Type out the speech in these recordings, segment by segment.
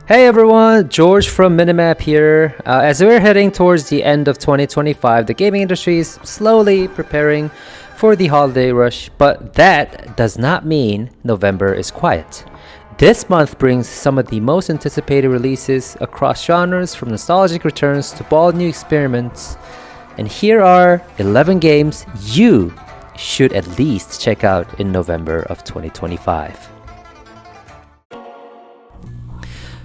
Hey everyone, George from Minimap here. As we're heading towards the end of 2025, the gaming industry is slowly preparing for the holiday rush, but that does not mean November is quiet. This month brings some of the most anticipated releases across genres, from nostalgic returns to bold new experiments. And here are 11 games you should at least check out in November of 2025.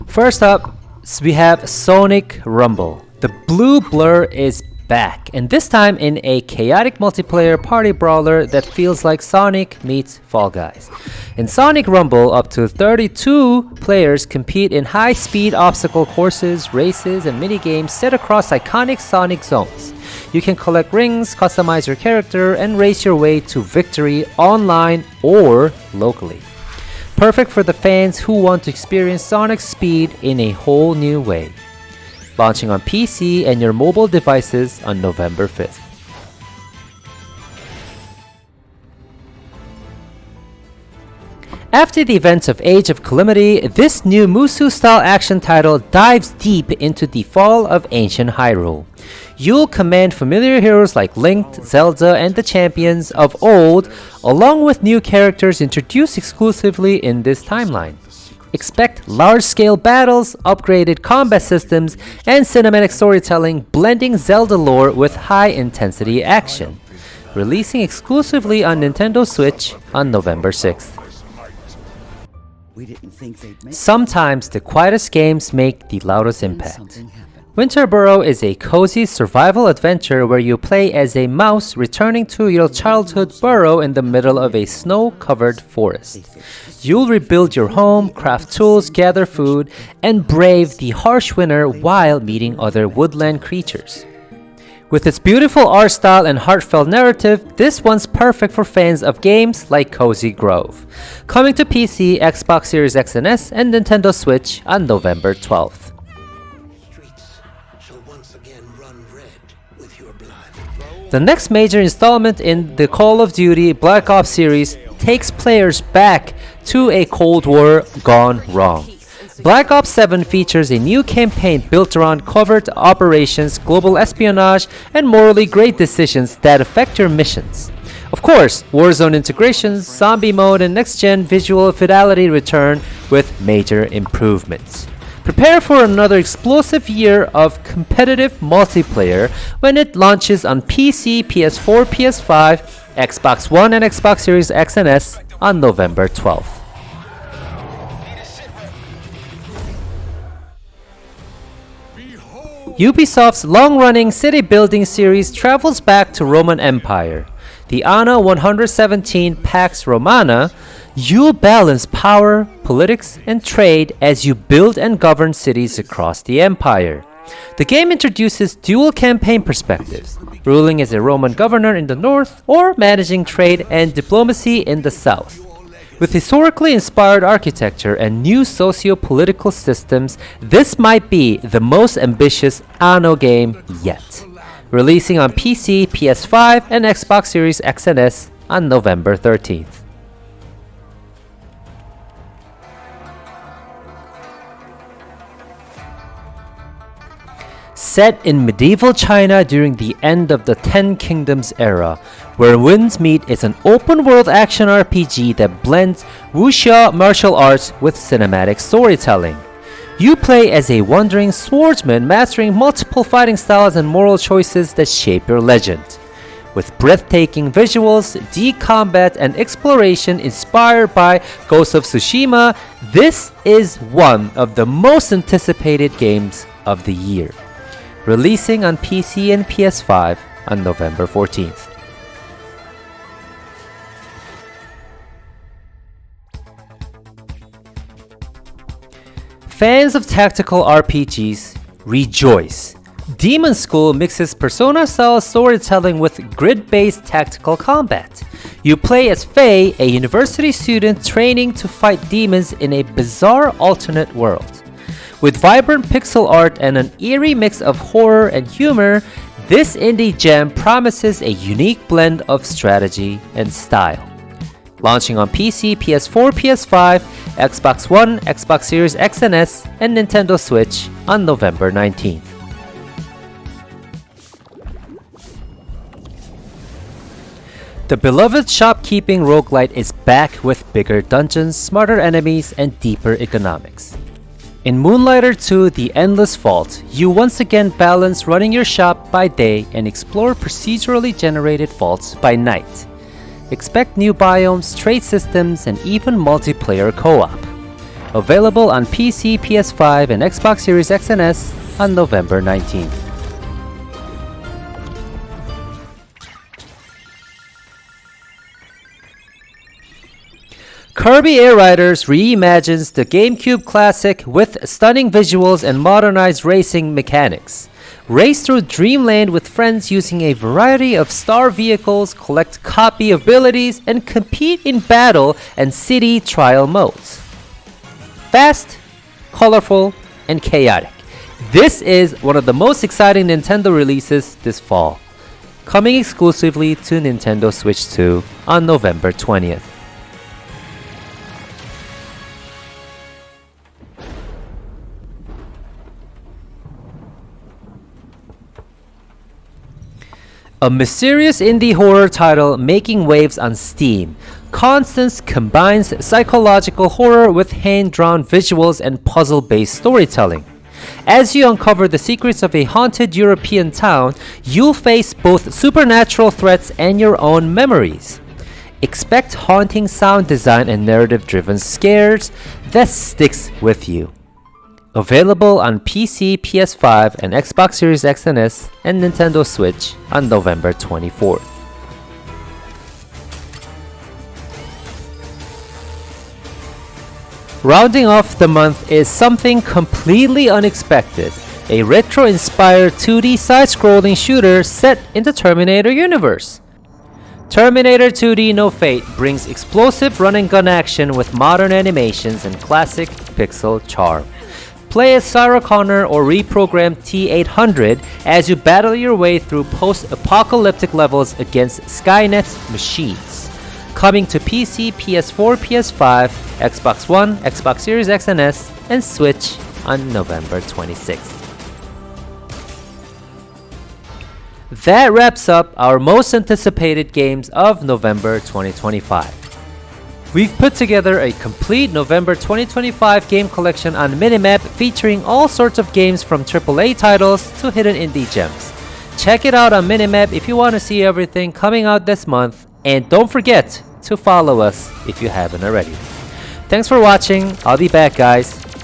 First up, we have Sonic Rumble. The blue blur is back, and this time in a chaotic multiplayer party brawler that feels like Sonic meets Fall Guys. In Sonic Rumble, up to 32 players compete in high-speed obstacle courses, races, and minigames set across iconic Sonic zones. You can collect rings, customize your character, and race your way to victory online or locally. Perfect for the fans who want to experience Sonic's speed in a whole new way. Launching on PC and your mobile devices on November 5th. After the events of Age of Calamity, this new Musou-style action title dives deep into the fall of ancient Hyrule. You'll command familiar heroes like Link, Zelda, and the champions of old, along with new characters introduced exclusively in this timeline. Expect large-scale battles, upgraded combat systems, and cinematic storytelling blending Zelda lore with high-intensity action. Releasing exclusively on Nintendo Switch on November 6th. Sometimes the quietest games make the loudest impact. Winter Burrow is a cozy survival adventure where you play as a mouse returning to your childhood burrow in the middle of a snow-covered forest. You'll rebuild your home, craft tools, gather food, and brave the harsh winter while meeting other woodland creatures. With its beautiful art style and heartfelt narrative, this one's perfect for fans of games like Cozy Grove. Coming to PC, Xbox Series X and S, and Nintendo Switch on November 12th. The next major installment in the Call of Duty Black Ops series takes players back to a Cold War gone wrong. Black Ops 7 features a new campaign built around covert operations, global espionage, and morally great decisions that affect your missions. Of course, Warzone integrations, zombie mode, and next-gen visual fidelity return with major improvements. Prepare for another explosive year of competitive multiplayer when it launches on PC, PS4, PS5, Xbox One, and Xbox Series X and S on November 12th. Ubisoft's long-running city-building series travels back to Roman Empire. The Anno 117 PAX Romana, you'll balance power, politics, and trade as you build and govern cities across the empire. The game introduces dual campaign perspectives, ruling as a Roman governor in the north or managing trade and diplomacy in the south. With historically inspired architecture and new socio-political systems, this might be the most ambitious Anno game yet. Releasing on PC, PS5, and Xbox Series X and S on November 13th. Set in medieval China during the end of the Ten Kingdoms era, Where Winds Meet is an open-world action RPG that blends wuxia martial arts with cinematic storytelling. You play as a wandering swordsman mastering multiple fighting styles and moral choices that shape your legend. With breathtaking visuals, deep combat, and exploration inspired by Ghost of Tsushima, this is one of the most anticipated games of the year. Releasing on PC and PS5 on November 14th. Fans of tactical RPGs, rejoice! Demonschool mixes Persona-style storytelling with grid-based tactical combat. You play as Faye, a university student training to fight demons in a bizarre alternate world. With vibrant pixel art and an eerie mix of horror and humor, this indie gem promises a unique blend of strategy and style. Launching on PC, PS4, PS5, Xbox One, Xbox Series X and S, and Nintendo Switch on November 19th. The beloved shopkeeping roguelite is back with bigger dungeons, smarter enemies, and deeper economics. In Moonlighter 2 The Endless Vault, you once again balance running your shop by day and explore procedurally generated vaults by night. Expect new biomes, trade systems, and even multiplayer co-op. Available on PC, PS5, and Xbox Series X and S on November 19th. Kirby Air Riders reimagines the GameCube classic with stunning visuals and modernized racing mechanics. Race through Dreamland with friends using a variety of star vehicles, collect copy abilities, and compete in battle and city trial modes. Fast, colorful, and chaotic. This is one of the most exciting Nintendo releases this fall, coming exclusively to Nintendo Switch 2 on November 20th. A mysterious indie horror title making waves on Steam, Constance combines psychological horror with hand-drawn visuals and puzzle-based storytelling. As you uncover the secrets of a haunted European town, you'll face both supernatural threats and your own memories. Expect haunting sound design and narrative-driven scares that sticks with you. Available on PC, PS5, and Xbox Series X and S, and Nintendo Switch on November 24th. Rounding off the month is something completely unexpected, a retro-inspired 2D side-scrolling shooter set in the Terminator universe. Terminator 2D No Fate brings explosive run-and-gun action with modern animations and classic pixel charm. Play as Sarah Connor or reprogram T-800 as you battle your way through post-apocalyptic levels against Skynet's machines. Coming to PC, PS4, PS5, Xbox One, Xbox Series X and S, and Switch on November 26th. That wraps up our most anticipated games of November 2025. We've put together a complete November 2025 game collection on Minimap featuring all sorts of games from AAA titles to hidden indie gems. Check it out on Minimap if you want to see everything coming out this month, and don't forget to follow us if you haven't already. Thanks for watching. I'll be back, guys.